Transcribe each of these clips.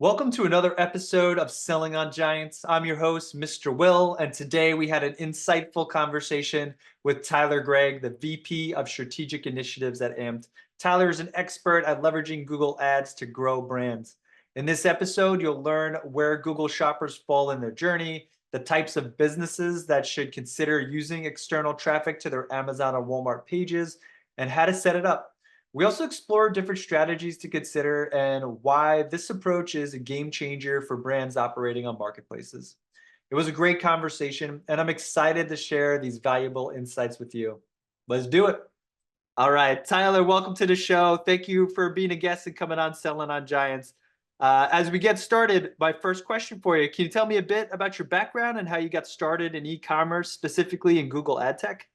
Welcome to another episode of Selling on Giants. I'm your host, Mr. Will, and today we had an insightful conversation with Tyler Gregg, the VP of Strategic Initiatives at Amped. Tyler is an expert at leveraging Google Ads to grow brands. In this episode, you'll learn where Google shoppers fall in their journey, the types of businesses that should consider using external traffic to their Amazon or Walmart pages, and how to set it up. We also explore different strategies to consider and why this approach is a game changer for brands operating on marketplaces. It was a great conversation, and I'm excited to share these valuable insights with you. Let's do it. All right, Tyler, welcome to the show. Thank you for being a guest and coming on Selling on Giants. As we get started, my first question for you, can you tell me a bit about your background and how you got started in e-commerce, specifically in Google Ad Tech?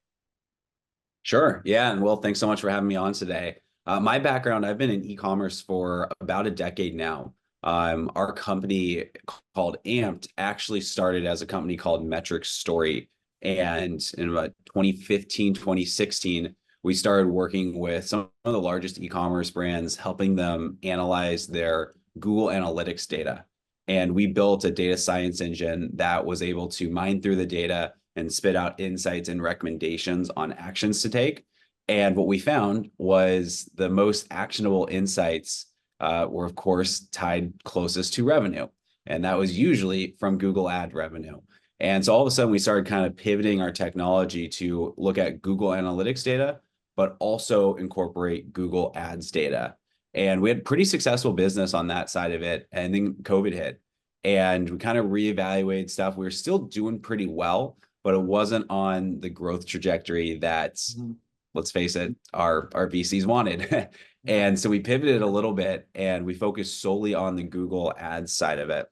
Sure. Yeah. And Will, thanks so much for having me on today. My background, I've been in e-commerce for about a decade now. Our company called Amped actually started as a company called Metric Story. And in about 2015, 2016, we started working with some of the largest e-commerce brands, helping them analyze their Google Analytics data. And we built a data science engine that was able to mine through the data and spit out insights and recommendations on actions to take. And what we found was the most actionable insights were, of course, tied closest to revenue. And that was usually from Google ad revenue. And so all of a sudden, we started kind of pivoting our technology to look at Google Analytics data, but also incorporate Google Ads data. And we had pretty successful business on that side of it. And then COVID hit. And we kind of reevaluated stuff. We were still doing pretty well, but it wasn't on the growth trajectory that, let's face it, our VCs wanted. And so we pivoted a little bit and we focused solely on the Google Ads side of it.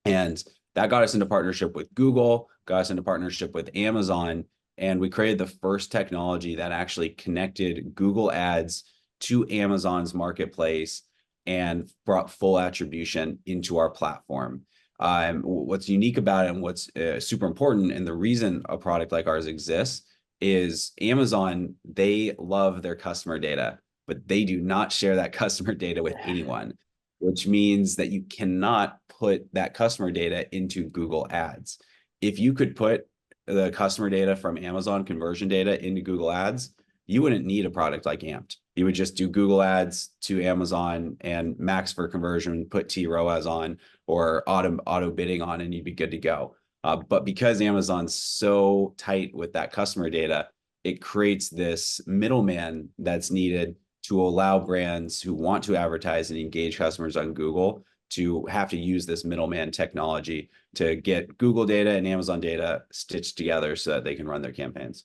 And that got us into partnership with Google, got us into partnership with Amazon, and we created the first technology that actually connected Google Ads to Amazon's marketplace and brought full attribution into our platform. What's unique about it and what's super important, and the reason a product like ours exists, is Amazon, they love their customer data, but they do not share that customer data with anyone, which means that you cannot put that customer data into Google Ads. If you could put the customer data from Amazon conversion data into Google Ads, you wouldn't need a product like Amped. You would just do Google Ads to Amazon and max for conversion, put TROAS on or auto bidding on, and you'd be good to go. But because Amazon's so tight with that customer data, it creates this middleman that's needed to allow brands who want to advertise and engage customers on Google to have to use this middleman technology to get Google data and Amazon data stitched together so that they can run their campaigns.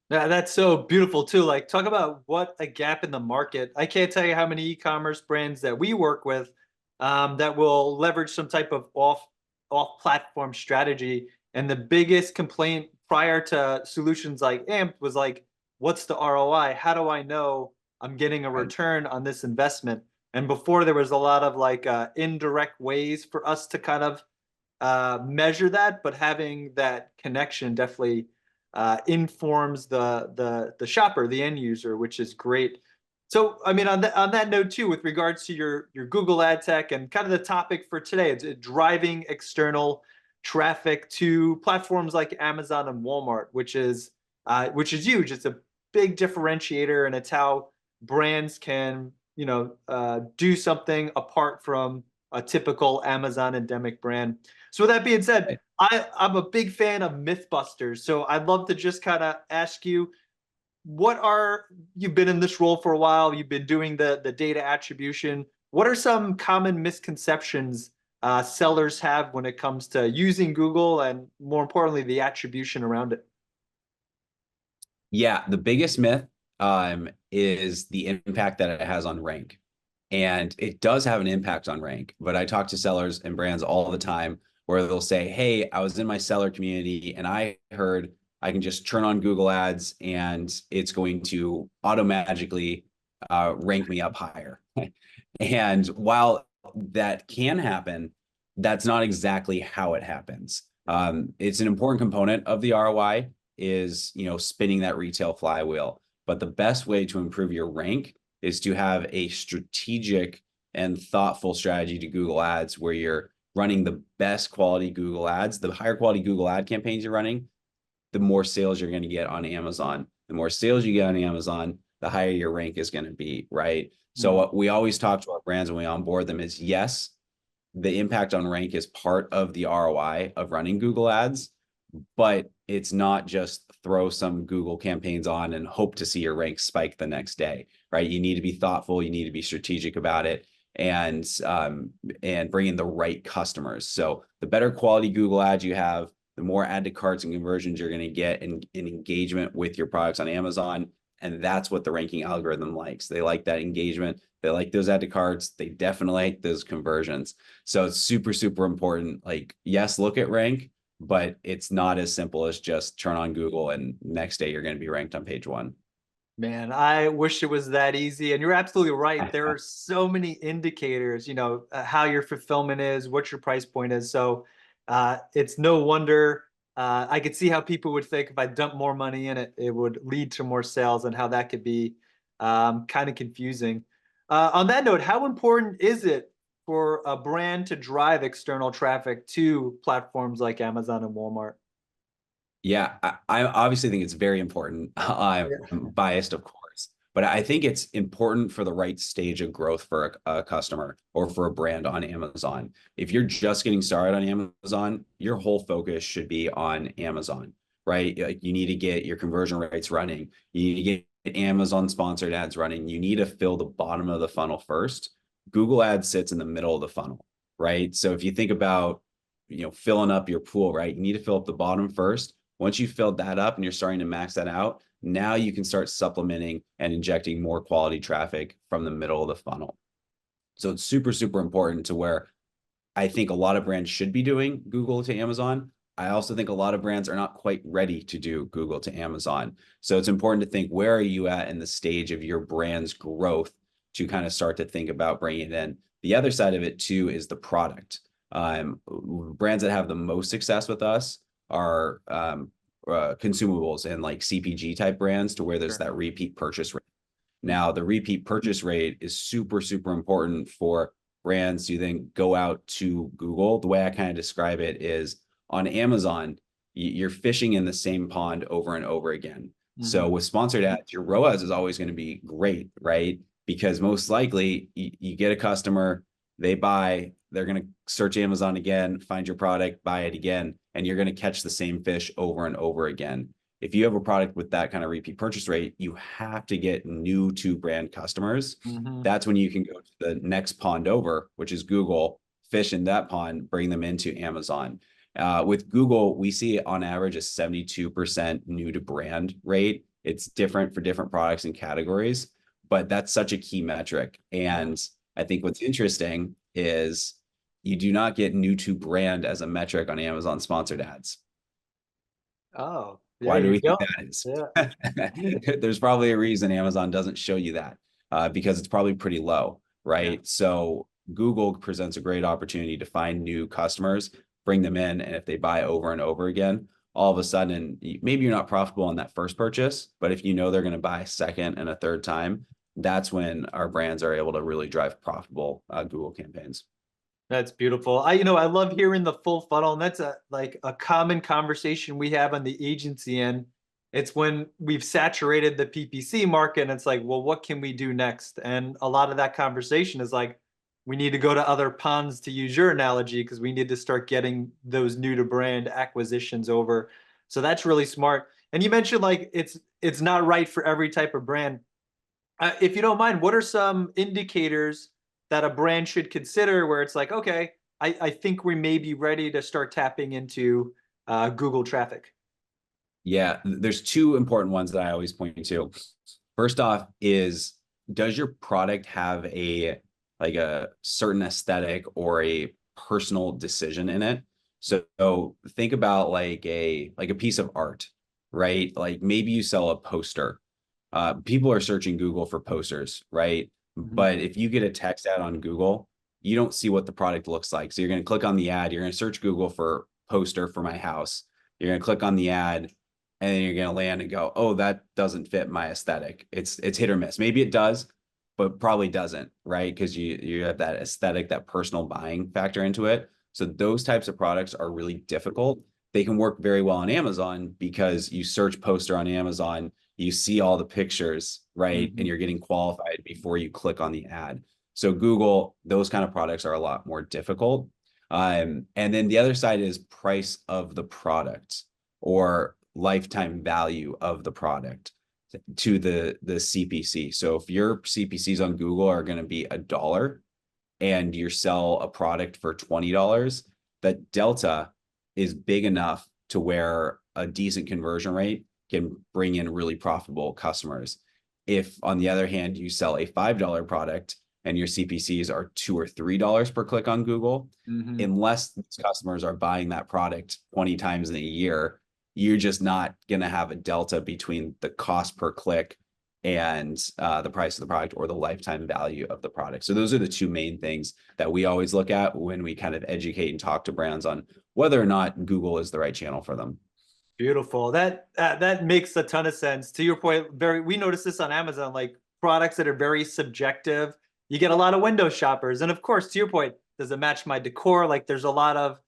Yeah, that's so beautiful too. Like, talk about what a gap in the market. I can't tell you how many e-commerce brands that we work with that will leverage some type of off-platform strategy. And the biggest complaint prior to solutions like AMP was like, what's the ROI? How do I know I'm getting a return on this investment? And before there was a lot of like indirect ways for us to kind of measure that, but having that connection definitely informs the shopper, the end user, which is great. So, I mean, on that note too, with regards to your Google Ad Tech and kind of the topic for today, it's driving external traffic to platforms like Amazon and Walmart, which is huge. It's a big differentiator, and it's how brands can do something apart from a typical Amazon endemic brand. So with that being said, I'm a big fan of Mythbusters. So I'd love to just kind of ask you, you've been in this role for a while, you've been doing the data attribution. What are some common misconceptions sellers have when it comes to using Google and, more importantly, the attribution around it? Yeah, the biggest myth is the impact that it has on rank. And it does have an impact on rank, but I talk to sellers and brands all the time where they'll say, hey, I was in my seller community and I heard I can just turn on Google Ads and it's going to automatically rank me up higher. And while that can happen, that's not exactly how it happens. It's an important component of the ROI is, spinning that retail flywheel. But the best way to improve your rank is to have a strategic and thoughtful strategy to Google Ads where you're running the best quality Google Ads, the higher quality Google ad campaigns you're running, the more sales you're going to get on Amazon. The more sales you get on Amazon, the higher your rank is going to be, right? So what we always talk to our brands when we onboard them is, yes, the impact on rank is part of the ROI of running Google Ads, but it's not just throw some Google campaigns on and hope to see your rank spike the next day, right? You need to be thoughtful, you need to be strategic about it, and bring in the right customers. So the better quality Google ads you have, the more add to carts and conversions you're going to get in engagement with your products on Amazon. And that's what the ranking algorithm likes. They like that engagement. They like those add to carts. They definitely like those conversions. So it's super, super important. Like, yes, look at rank, but it's not as simple as just turn on Google and next day you're going to be ranked on page one. Man, I wish it was that easy. And you're absolutely right. There are so many indicators, how your fulfillment is, what your price point is. So it's no wonder. I could see how people would think if I dump more money in it, it would lead to more sales, and how that could be kind of confusing. On that note, how important is it for a brand to drive external traffic to platforms like Amazon and Walmart? Yeah, I obviously think it's very important. I'm biased, of course, but I think it's important for the right stage of growth for a customer or for a brand on Amazon. If you're just getting started on Amazon, your whole focus should be on Amazon, right? Like, you need to get your conversion rates running. You need to get Amazon sponsored ads running. You need to fill the bottom of the funnel first. Google Ads sits in the middle of the funnel, right? So if you think about, filling up your pool, right? You need to fill up the bottom first. Once you've filled that up and you're starting to max that out, now you can start supplementing and injecting more quality traffic from the middle of the funnel. So it's super, super important to where I think a lot of brands should be doing Google to Amazon. I also think a lot of brands are not quite ready to do Google to Amazon. So it's important to think, where are you at in the stage of your brand's growth to kind of start to think about bringing it in. The other side of it too is the product. Brands that have the most success with us are consumables and like CPG type brands, to where there's that repeat purchase rate. Now, the repeat purchase rate is super, super important for brands to then go out to Google. The way I kind of describe it is, on Amazon, you're fishing in the same pond over and over again. So with sponsored ads, your ROAS is always going to be great, right? Because most likely you get a customer, they buy, they're going to search Amazon again, find your product, buy it again, and you're going to catch the same fish over and over again. If you have a product with that kind of repeat purchase rate, you have to get new to brand customers. That's when you can go to the next pond over, which is Google, fish in that pond, bring them into Amazon. With Google, we see on average a 72% new to brand rate. It's different for different products and categories, but that's such a key metric. And I think what's interesting is you do not get new to brand as a metric on Amazon sponsored ads. Oh, Why do we think don't. that is? Yeah. There's probably a reason Amazon doesn't show you that, because it's probably pretty low, right? So Google presents a great opportunity to find new customers, bring them in, and if they buy over and over again, all of a sudden, maybe you're not profitable on that first purchase, but if you know they're going to buy a second and a third time, that's when our brands are able to really drive profitable Google campaigns. That's beautiful. I love hearing the full funnel, and that's a common conversation we have on the agency end. It's when we've saturated the PPC market, and it's like, well, what can we do next? And a lot of that conversation is like, we need to go to other ponds, to use your analogy, because we need to start getting those new to brand acquisitions over. So that's really smart. And you mentioned like it's not right for every type of brand. If you don't mind, what are some indicators that a brand should consider where it's like, okay, I think we may be ready to start tapping into Google traffic? Yeah, there's two important ones that I always point to. First off is, does your product have a certain aesthetic or a personal decision in it? So think about like a piece of art, right? Like maybe you sell a poster. People are searching Google for posters, right? But if you get a text ad on Google, you don't see what the product looks like. So you're going to click on the ad, you're going to search Google for poster for my house. You're going to click on the ad, and then you're going to land and go, oh, that doesn't fit my aesthetic. It's hit or miss. Maybe it does, but probably doesn't, right? Because you have that aesthetic, that personal buying factor into it. So those types of products are really difficult. They can work very well on Amazon because you search poster on Amazon, you see all the pictures, right? And Mhm. you're getting qualified before you click on the ad. So Google, those kind of products are a lot more difficult. And then the other side is price of the product or lifetime value of the product to the CPC. So if your CPCs on Google are going to be $1 and you sell a product for $20, that delta is big enough to where a decent conversion rate can bring in really profitable customers. If, on the other hand, you sell a $5 product and your CPCs are $2 or $3 per click on Google, Mhm. unless these customers are buying that product 20 times in a year, you're just not going to have a delta between the cost per click and the price of the product or the lifetime value of the product. So those are the two main things that we always look at when we kind of educate and talk to brands on whether or not Google is the right channel for them. Beautiful. That makes a ton of sense. To your point, very we notice this on Amazon, like products that are very subjective. You get a lot of window shoppers, and of course, to your point, does it match my decor? Like, there's a lot of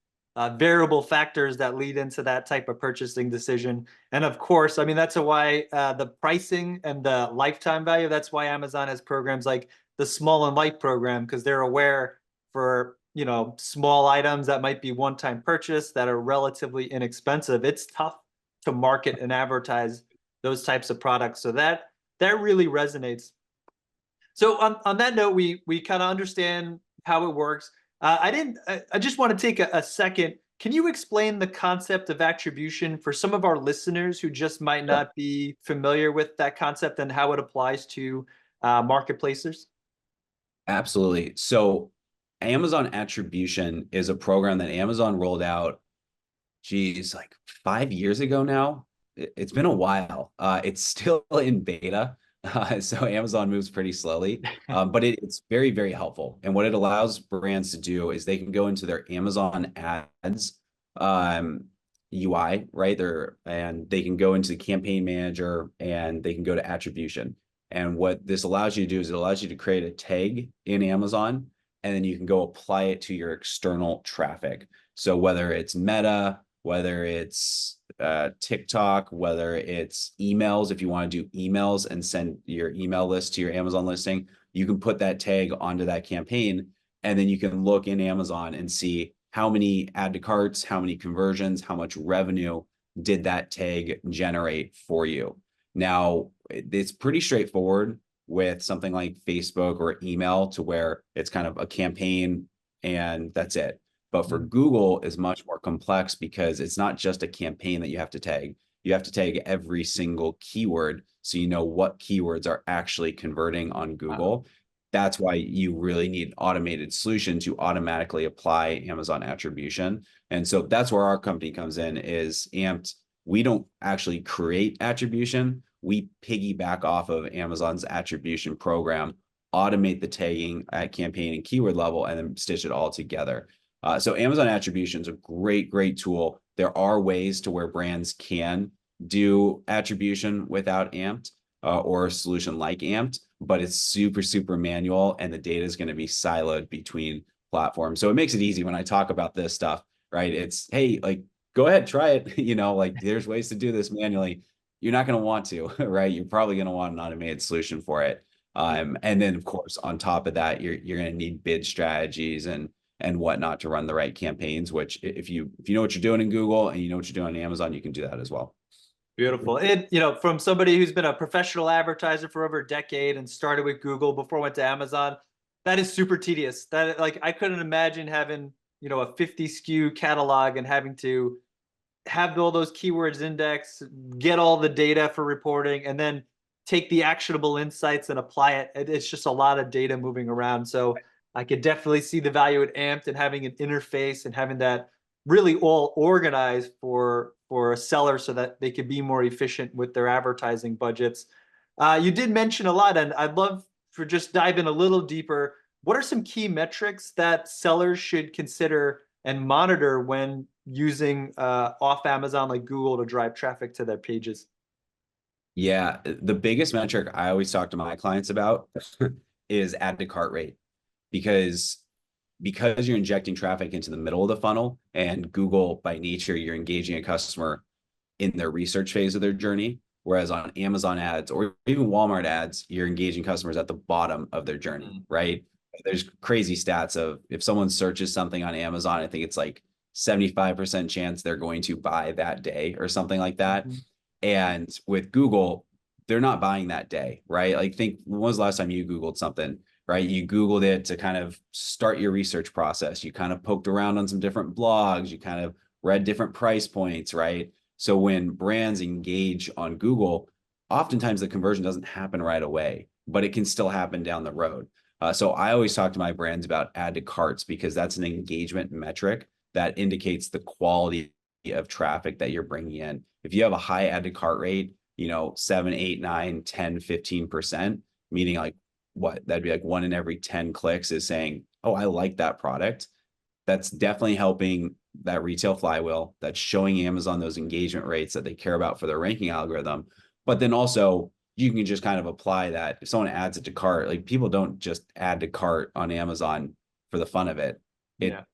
variable factors that lead into that type of purchasing decision. And of course, I mean that's why the pricing and the lifetime value. That's why Amazon has programs like the Small and Light program because they're aware for small items that might be one-time purchase that are relatively inexpensive. It's tough to market and advertise those types of products. So that really resonates. So on that note, we kind of understand how it works. I just want to take a second. Can you explain the concept of attribution for some of our listeners who just might Sure. not be familiar with that concept and how it applies to marketplaces? Absolutely. So Amazon Attribution is a program that Amazon rolled out, geez, like 5 years ago now. It's been a while. It's still in beta. So Amazon moves pretty slowly, but it's very, very helpful. And what it allows brands to do is they can go into their Amazon ads um, UI, right there, and they can go into the campaign manager and they can go to attribution. And what this allows you to do is it allows you to create a tag in Amazon, and then you can go apply it to your external traffic. So whether it's Meta, whether it's TikTok, whether it's emails, if you want to do emails and send your email list to your Amazon listing, you can put that tag onto that campaign. And then you can look in Amazon and see how many add to carts, how many conversions, how much revenue did that tag generate for you. Now, it's pretty straightforward with something like Facebook or email to where it's kind of a campaign and that's it. But for Google is much more complex because it's not just a campaign that you have to tag. You have to tag every single keyword so you know what keywords are actually converting on Google. That's why you really need automated solution to automatically apply Amazon attribution. And so that's where our company comes in is Amped. We don't actually create attribution. We piggyback off of Amazon's attribution program, automate the tagging at campaign and keyword level, and then stitch it all together. So Amazon attribution is a great, great tool. There are ways to where brands can do attribution without Amped or a solution like Amped, but it's super, super manual and the data is going to be siloed between platforms. So it makes it easy when I talk about this stuff, right? It's, hey, like, go ahead, try it. Like there's ways to do this manually. You're not going to want to, right? You're probably going to want an automated solution for it. And then of course, on top of that, you're going to need bid strategies and whatnot to run the right campaigns, which if you know what you're doing in Google and you know what you're doing on Amazon, you can do that as well. Beautiful. And from somebody who's been a professional advertiser for over a decade and started with Google before I went to Amazon, that is super tedious. That like I couldn't imagine having, a 50 SKU catalog and having to have all those keywords indexed, get all the data for reporting, and then take the actionable insights and apply it. It's just a lot of data moving around. So I could definitely see the value at Amped and having an interface and having that really all organized for a seller so that they could be more efficient with their advertising budgets. You did mention a lot, and I'd love for just dive in a little deeper. What are some key metrics that sellers should consider and monitor when using off Amazon like Google to drive traffic to their pages? Yeah, the biggest metric I always talk to my clients about is add to cart rate, because you're injecting traffic into the middle of the funnel, and Google by nature, you're engaging a customer in their research phase of their journey. Whereas on Amazon ads or even Walmart ads, you're engaging customers at the bottom of their journey, right? There's crazy stats of if someone searches something on Amazon, I think it's like 75% chance they're going to buy that day or something like that. And with Google, they're not buying that day, right? Like think, when was the last time you Googled something, right? You Googled it to kind of start your research process. You kind of poked around on some different blogs. You kind of read different price points, right? So when brands engage on Google, oftentimes the conversion doesn't happen right away, but it can still happen down the road. So I always talk to my brands about add to carts, because that's an engagement metric that indicates the quality of traffic that you're bringing in. If you have a high add to cart rate, 7, 8, 9, 10, 15%, meaning like what? That'd be like 1 in every 10 clicks is saying, oh, I like that product. That's definitely helping that retail flywheel. That's showing Amazon those engagement rates that they care about for their ranking algorithm. But then also you can just kind of apply that. If someone adds it to cart, like people don't just add to cart on Amazon for the fun of it.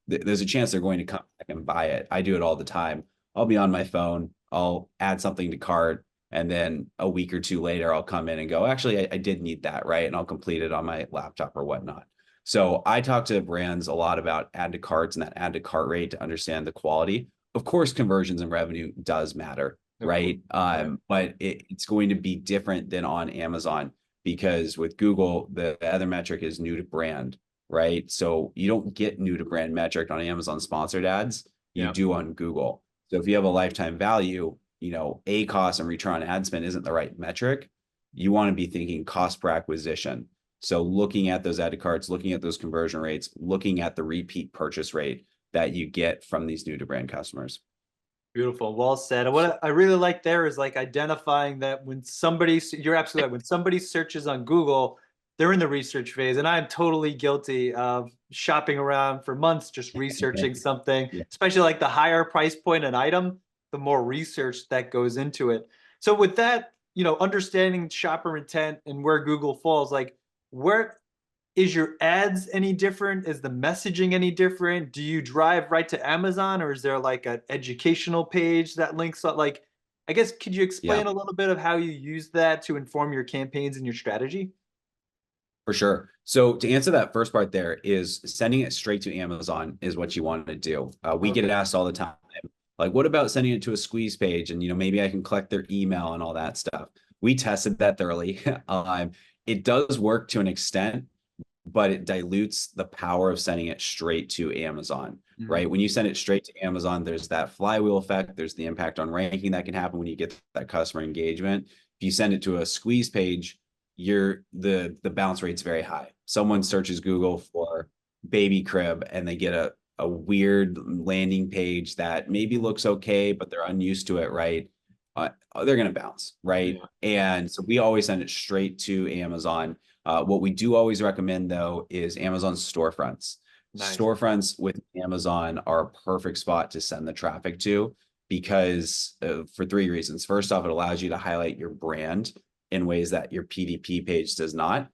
There's a chance they're going to come back and buy it. I do it all the time. I'll be on my phone. I'll add something to cart. And then a week or two later, I'll come in and go, actually, I did need that, right? And I'll complete it on my laptop or whatnot. So I talk to brands a lot about add to carts and that add to cart rate to understand the quality. Of course, conversions and revenue does matter, right? But it's going to be different than on Amazon, because with Google, the other metric is new to brand, right? So you don't get new to brand metric on Amazon sponsored ads. You do on Google. So if you have a lifetime value, ACoS and return on ad spend isn't the right metric. You want to be thinking cost per acquisition. So looking at those add to carts, looking at those conversion rates, looking at the repeat purchase rate that you get from these new to brand customers. Beautiful. Well said. What I really like there is like identifying that when somebody, you're absolutely right, when somebody searches on Google, they're in the research phase. And I'm totally guilty of shopping around for months, just researching something, especially like the higher price point an item, the more research that goes into it. So with that, understanding shopper intent and where Google falls, like where is your ads any different? Is the messaging any different? Do you drive right to Amazon, or is there like an educational page that links up? Like, I guess, could you explain a little bit of how you use that to inform your campaigns and your strategy? For sure. So to answer that first part, there is sending it straight to Amazon is what you want to do. We get asked all the time, like, what about sending it to a squeeze page? And, maybe I can collect their email and all that stuff. We tested that thoroughly. It does work to an extent, but it dilutes the power of sending it straight to Amazon, right? When you send it straight to Amazon, there's that flywheel effect. There's the impact on ranking that can happen when you get that customer engagement. If you send it to a squeeze page, the bounce rate's very high. Someone searches Google for baby crib and they get a weird landing page that maybe looks okay, but they're unused to it, right? They're going to bounce, right? And so we always send it straight to Amazon. What we do always recommend, though, is Amazon storefronts. Storefronts with Amazon are a perfect spot to send the traffic to, because for 3 reasons. First off, it allows you to highlight your brand in ways that your PDP page does not.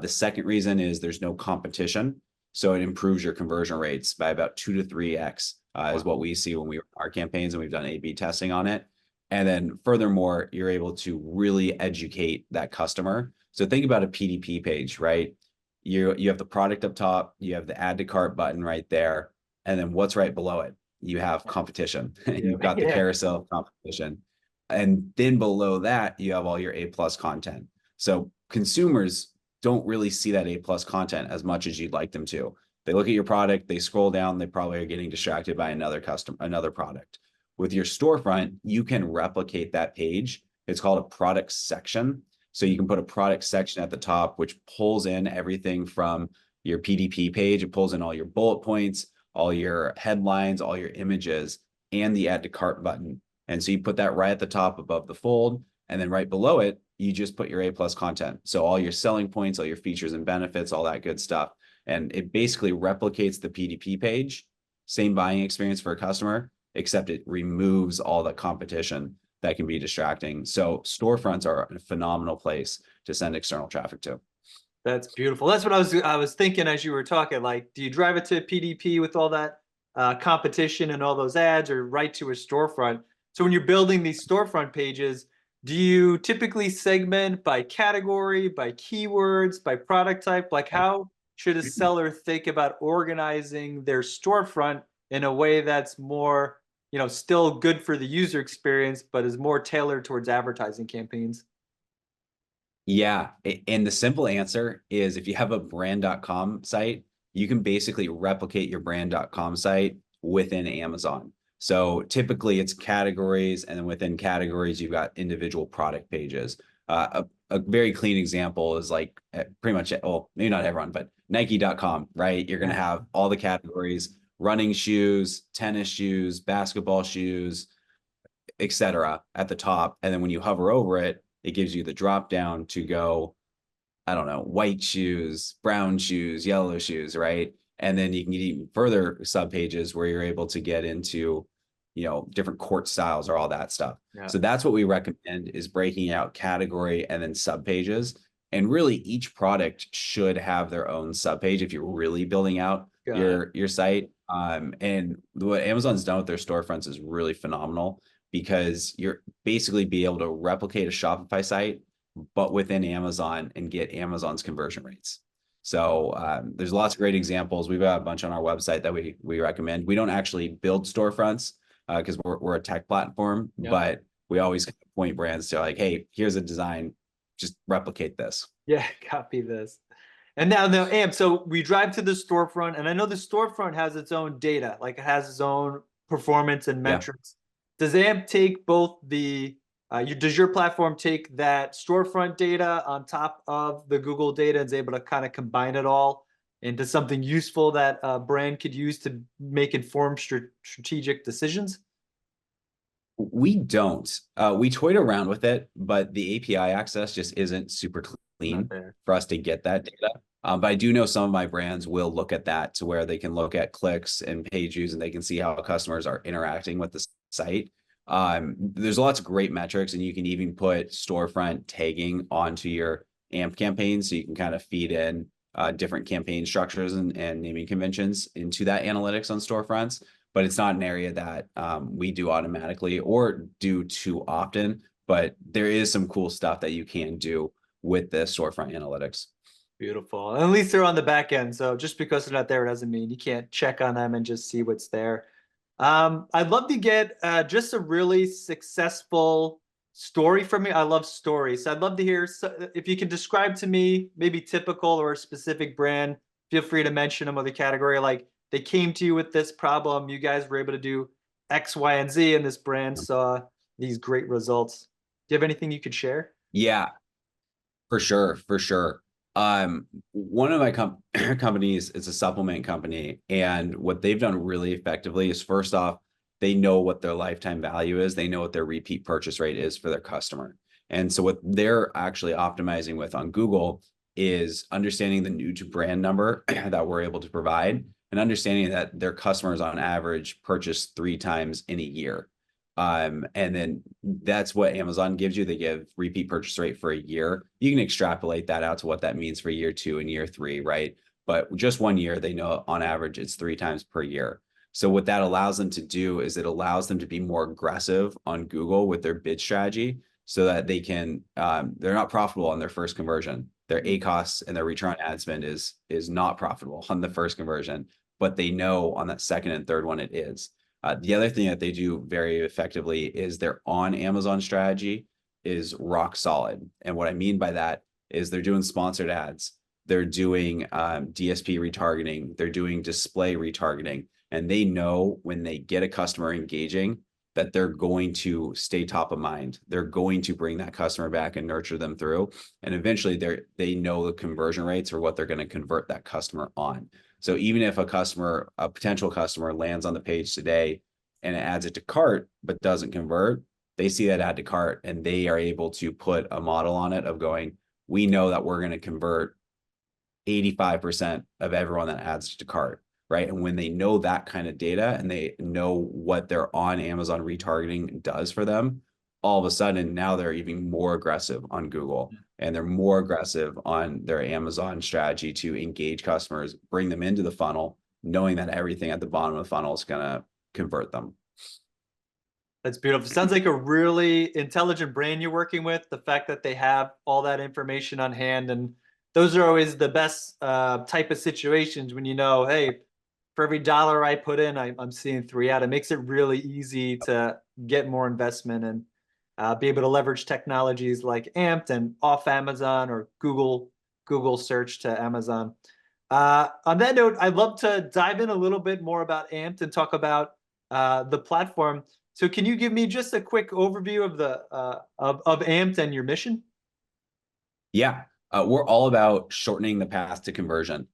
The second reason is there's no competition. So it improves your conversion rates by about 2 to 3x is what we see when we run our campaigns, and we've done A/B testing on it. And then furthermore, you're able to really educate that customer. So think about a PDP page, right? You have the product up top, you have the add to cart button right there, and then what's right below it? You have competition. You've got the carousel of competition. And then below that, you have all your A+ content. So consumers don't really see that A+ content as much as you'd like them to. They look at your product, they scroll down, they probably are getting distracted by another product. With your storefront, you can replicate that page. It's called a product section. So you can put a product section at the top, which pulls in everything from your PDP page. It pulls in all your bullet points, all your headlines, all your images, and the add to cart button. And so you put that right at the top above the fold. And then right below it, you just put your A+ content. So all your selling points, all your features and benefits, all that good stuff. And it basically replicates the PDP page, same buying experience for a customer, except it removes all the competition that can be distracting. So storefronts are a phenomenal place to send external traffic to. That's beautiful. That's what I was thinking as you were talking. Like, do you drive it to PDP with all that competition and all those ads, or right to a storefront? So when you're building these storefront pages, do you typically segment by category, by keywords, by product type? Like, how should a seller think about organizing their storefront in a way that's more, still good for the user experience, but is more tailored towards advertising campaigns? Yeah, and the simple answer is if you have a brand.com site, you can basically replicate your brand.com site within Amazon. So typically it's categories, and then within categories, you've got individual product pages. A very clean example is like pretty much, well, maybe not everyone, but Nike.com, right? You're going to have all the categories: running shoes, tennis shoes, basketball shoes, etc. at the top. And then when you hover over it, it gives you the drop down to go, I don't know, white shoes, brown shoes, yellow shoes, right? And then you can get even further sub pages where you're able to get into, different court styles or all that stuff. Yeah. So that's what we recommend, is breaking out category and then sub pages. And really each product should have their own sub page if you're really building out your site. And what Amazon's done with their storefronts is really phenomenal, because you're basically be able to replicate a Shopify site, but within Amazon, and get Amazon's conversion rates. So there's lots of great examples. We've got a bunch on our website that we recommend. We don't actually build storefronts because we're a tech platform, but we always point brands to like, hey, here's a design, just replicate this. Yeah, copy this. And now, AMP, so we drive to the storefront, and I know the storefront has its own data, like it has its own performance and metrics. Does AMP take both does your platform take that storefront data on top of the Google data and is able to kind of combine it all into something useful that a brand could use to make informed strategic decisions? We don't. We toyed around with it, but the API access just isn't super clean for us to get that data. But I do know some of my brands will look at that, to where they can look at clicks and page views, and they can see how customers are interacting with the site. There's lots of great metrics, and you can even put storefront tagging onto your AMP campaign, so you can kind of feed in different campaign structures and naming conventions into that analytics on storefronts. But it's not an area that we do automatically or do too often. But there is some cool stuff that you can do with the storefront analytics. Beautiful. And at least they're on the back end. So just because they're not there doesn't mean you can't check on them and just see what's there. I'd love to get just a really successful story from you. I love stories. So I'd love to hear if you can describe to me maybe typical or a specific brand. Feel free to mention them, or the category. Like, they came to you with this problem, you guys were able to do X, Y, and Z, and this brand saw these great results. Do you have anything you could share? Yeah, for sure. For sure. One of my companies is a supplement company, and what they've done really effectively is, first off, they know what their lifetime value is. They know what their repeat purchase rate is for their customer. And so what they're actually optimizing with on Google is understanding the new to brand number that we're able to provide, and understanding that their customers on average purchase 3 times in a year. And then that's what Amazon gives you. They give repeat purchase rate for a year. You can extrapolate that out to what that means for year 2 and year 3, right? But just 1 year, they know on average it's 3 times per year. So what that allows them to do is it allows them to be more aggressive on Google with their bid strategy, so that they can, they're not profitable on their first conversion. Their ACoS and their return on ad spend is not profitable on the first conversion, but they know on that second and third one it is. The other thing that they do very effectively is their on Amazon strategy is rock solid. And what I mean by that is they're doing sponsored ads, they're doing DSP retargeting, they're doing display retargeting, and they know when they get a customer engaging that they're going to stay top of mind. They're going to bring that customer back and nurture them through. And eventually they know the conversion rates or what they're going to convert that customer on. So even if a potential customer lands on the page today and adds it to cart, but doesn't convert, they see that add to cart, and they are able to put a model on it of going, we know that we're going to convert 85% of everyone that adds to cart, right? And when they know that kind of data, and they know what their on Amazon retargeting does for them, all of a sudden now they're even more aggressive on Google, and they're more aggressive on their Amazon strategy to engage customers, bring them into the funnel, knowing that everything at the bottom of the funnel is going to convert them. That's beautiful. Sounds like a really intelligent brand you're working with. The fact that they have all that information on hand, and those are always the best type of situations when you know, hey, for every dollar I put in, I'm seeing 3 out. It makes it really easy to get more investment and be able to leverage technologies like Amped and off Amazon or Google search to Amazon. On that note, I'd love to dive in a little bit more about Amped and talk about the platform. So can you give me just a quick overview of the of Amped and your mission? Yeah, we're all about shortening the path to conversion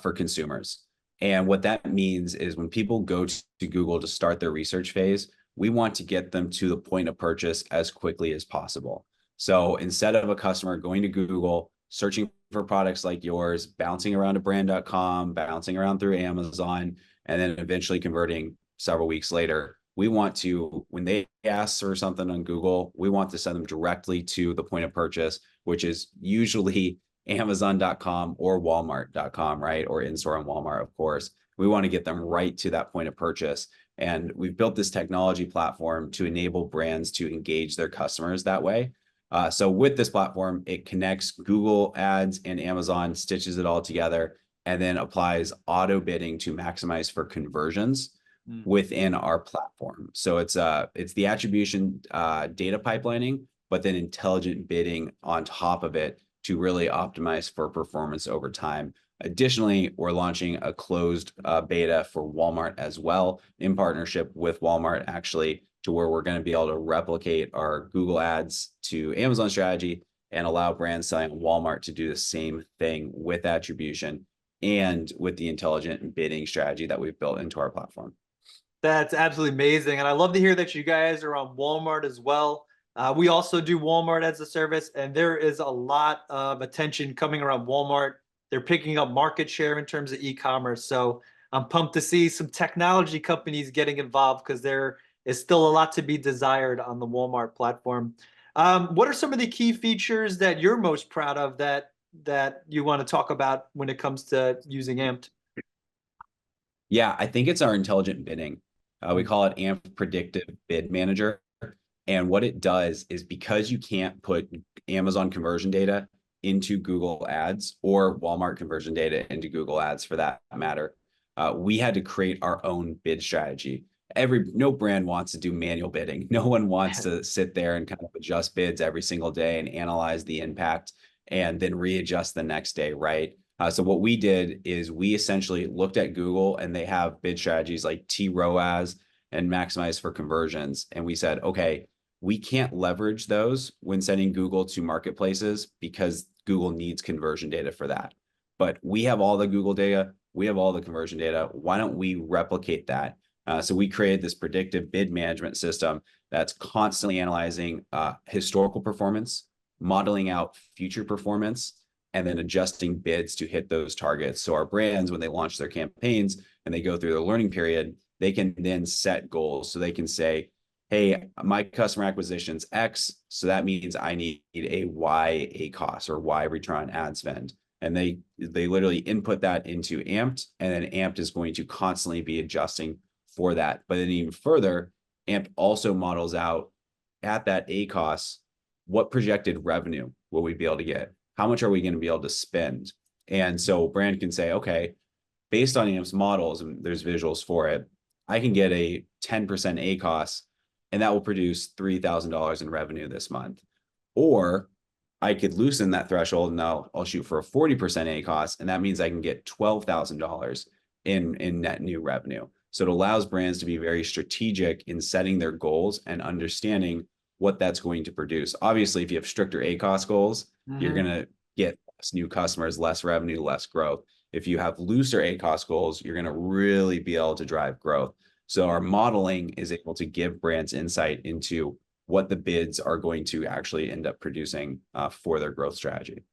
for consumers. And what that means is when people go to Google to start their research phase, we want to get them to the point of purchase as quickly as possible. So instead of a customer going to Google, searching for products like yours, bouncing around to brand.com, bouncing around through Amazon, and then eventually converting several weeks later, we want to, when they ask for something on Google, we want to send them directly to the point of purchase, which is usually Amazon.com or Walmart.com, right? Or in-store on Walmart, of course. We want to get them right to that point of purchase. And we've built this technology platform to enable brands to engage their customers that way. So with this platform, it connects Google Ads and Amazon, stitches it all together, and then applies auto bidding to maximize for conversions within our platform. So it's the attribution data pipelining, but then intelligent bidding on top of it to really optimize for performance over time. Additionally, we're launching a closed beta for Walmart as well, in partnership with Walmart, actually, to where we're going to be able to replicate our Google Ads to Amazon strategy and allow brands selling on Walmart to do the same thing with attribution and with the intelligent bidding strategy that we've built into our platform. That's absolutely amazing. And I love to hear that you guys are on Walmart as well. We also do Walmart as a service, and there is a lot of attention coming around Walmart. They're picking up market share in terms of e-commerce. So I'm pumped to see some technology companies getting involved because there is still a lot to be desired on the Walmart platform. What are some of the key features that you're most proud of that you want to talk about when it comes to using Amped? Yeah, I think it's our intelligent bidding. We call it AMP Predictive Bid Manager. And what it does is, because you can't put Amazon conversion data into Google Ads or Walmart conversion data into Google Ads for that matter, we had to create our own bid strategy. No brand wants to do manual bidding. No one wants to sit there and kind of adjust bids every single day and analyze the impact and then readjust the next day, right? So what we did is we essentially looked at Google, and they have bid strategies like TROAS and maximize for conversions. And we said, okay, we can't leverage those when sending Google to marketplaces because Google needs conversion data for that. But we have all the Google data. We have all the conversion data. Why don't we replicate that? So we created this predictive bid management system that's constantly analyzing historical performance, modeling out future performance, and then adjusting bids to hit those targets. So our brands, when they launch their campaigns and they go through their learning period, they can then set goals. So they can say, hey, my customer acquisition's X, so that means I need a Y ACoS or Y return on ad spend. And they literally input that into Amped, and then Amped is going to constantly be adjusting for that. But then even further, Amped also models out at that ACoS, what projected revenue will we be able to get? How much are we going to be able to spend? And so a brand can say, okay, based on Amp's models, and there's visuals for it, I can get a 10% ACoS, and that will produce $3,000 in revenue this month. Or I could loosen that threshold, and I'll shoot for a 40% ACoS, and that means I can get $12,000 in net new revenue. So it allows brands to be very strategic in setting their goals and understanding what that's going to produce. Obviously, if you have stricter ACoS goals, you're going to get less new customers, less revenue, less growth. If you have looser ACoS goals, you're going to really be able to drive growth. So our modeling is able to give brands insight into what the bids are going to actually end up producing for their growth strategy.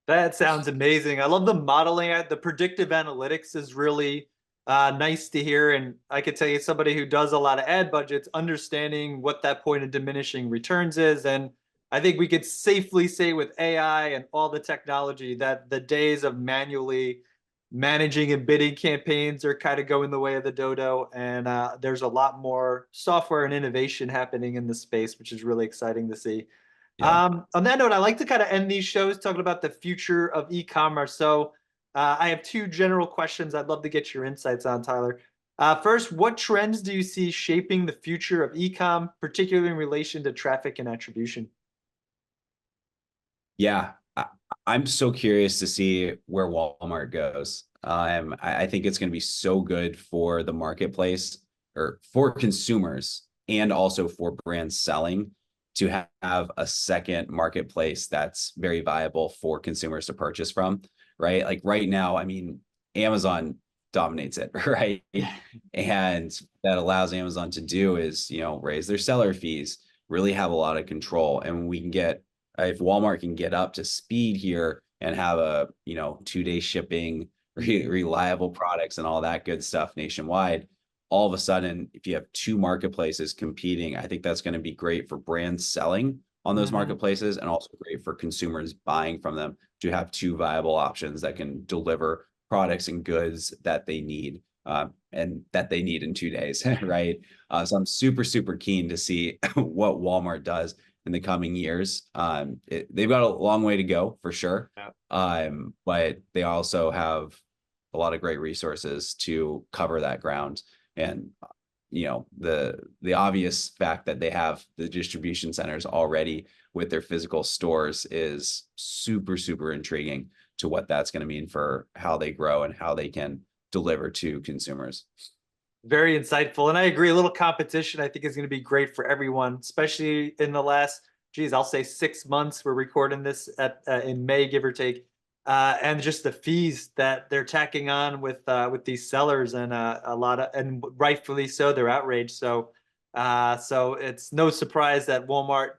That sounds amazing. I love the modeling. The predictive analytics is really Nice to hear. And I could tell you, somebody who does a lot of ad budgets, understanding what that point of diminishing returns is. And I think we could safely say with AI and all the technology that the days of manually managing and bidding campaigns are kind of going the way of the dodo. And there's a lot more software and innovation happening in the space, which is really exciting to see. Yeah. On that note, I like to kind of end these shows talking about the future of e-commerce. So I have two general questions I'd love to get your insights on, Tyler. First, what trends do you see shaping the future of e-com, particularly in relation to traffic and attribution? Yeah, I'm so curious to see where Walmart goes. I think it's going to be so good for the marketplace or for consumers and also for brands selling to have a second marketplace that's very viable for consumers to purchase from, right? Like right now, I mean, Amazon dominates it, right? And that allows Amazon to do is, raise their seller fees, really have a lot of control. And we can get if Walmart can get up to speed here and have a 2-day shipping, reliable products and all that good stuff nationwide, all of a sudden, if you have two marketplaces competing, I think that's going to be great for brands selling on those Mhm. marketplaces and also great for consumers buying from them to have two viable options that can deliver products and goods that they need. And that they need in 2 days, right? So I'm super, super keen to see what Walmart does in the coming years. They've got a long way to go for sure. Yeah. But they also have a lot of great resources to cover that ground. And the obvious fact that they have the distribution centers already with their physical stores is super, super intriguing to what that's going to mean for how they grow and how they can deliver to consumers. Very insightful. And I agree, a little competition I think is going to be great for everyone, especially in the last, geez, I'll say 6 months. We're recording this at in May, give or take. And just the fees that they're tacking on with these sellers, and a lot of, and rightfully so, they're outraged. So it's no surprise that Walmart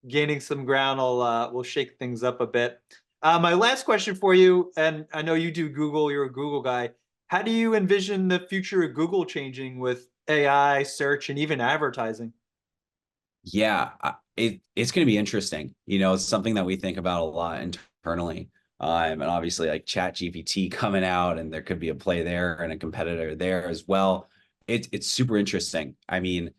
gaining some ground will shake things up a bit. My last question for you, and I know you do Google, you're a Google guy. How do you envision the future of Google changing with AI, search, and even advertising? Yeah, it's going to be interesting. It's something that we think about a lot internally. And obviously, like Chat GPT coming out, and there could be a play there and a competitor there as well. It's super interesting. I mean,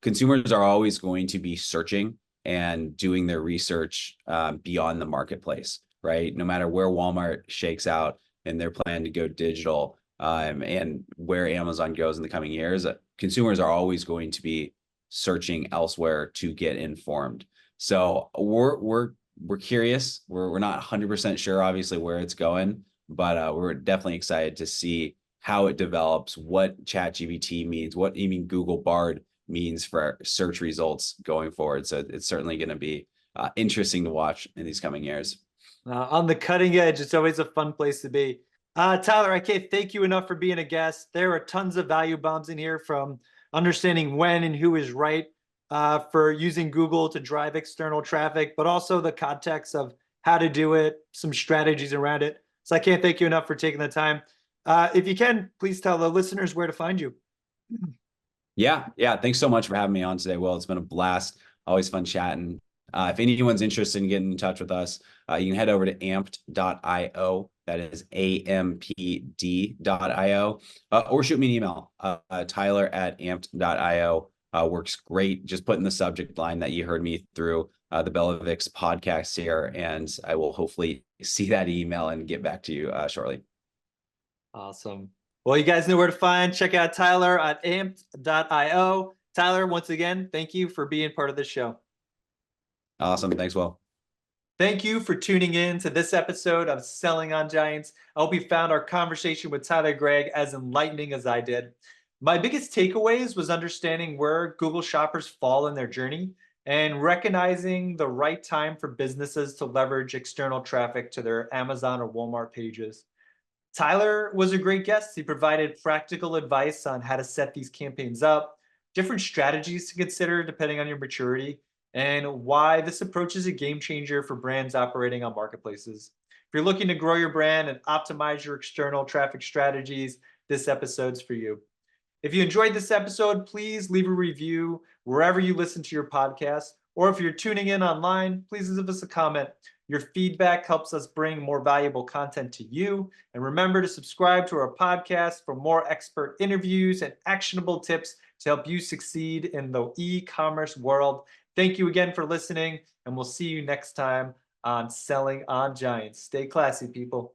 consumers are always going to be searching and doing their research beyond the marketplace, right? No matter where Walmart shakes out in their plan to go digital, and where Amazon goes in the coming years, consumers are always going to be searching elsewhere to get informed. So we're curious. We're not 100% sure, obviously, where it's going, but we're definitely excited to see how it develops, what ChatGPT means, what even Google Bard means for search results going forward. So it's certainly going to be interesting to watch in these coming years. On the cutting edge, it's always a fun place to be. Tyler, I can't thank you enough for being a guest. There are tons of value bombs in here, from understanding when and who is right for using Google to drive external traffic, but also the context of how to do it, some strategies around it. So I can't thank you enough for taking the time. If you can, please tell the listeners where to find you. Yeah, yeah. Thanks so much for having me on today, Will. It's been a blast. Always fun chatting. If anyone's interested in getting in touch with us, you can head over to amped.io. That is ampd.io. Or shoot me an email. Tyler@amped.io works great. Just put in the subject line that you heard me through the Bellavix podcast here, and I will hopefully see that email and get back to you shortly. Awesome. Well, you guys know where to find. Check out Tyler at amped.io. Tyler, once again, thank you for being part of this show. Awesome. Thanks, Will. Thank you for tuning in to this episode of Selling on Giants. I hope you found our conversation with Tyler Gregg as enlightening as I did. My biggest takeaways was understanding where Google shoppers fall in their journey and recognizing the right time for businesses to leverage external traffic to their Amazon or Walmart pages. Tyler was a great guest. He provided practical advice on how to set these campaigns up, different strategies to consider depending on your maturity, and why this approach is a game changer for brands operating on marketplaces. If you're looking to grow your brand and optimize your external traffic strategies, this episode's for you. If you enjoyed this episode, please leave a review wherever you listen to your podcast. Or if you're tuning in online, please leave us a comment. Your feedback helps us bring more valuable content to you. And remember to subscribe to our podcast for more expert interviews and actionable tips to help you succeed in the e-commerce world. Thank you again for listening, and we'll see you next time on Selling on Giants. Stay classy, people.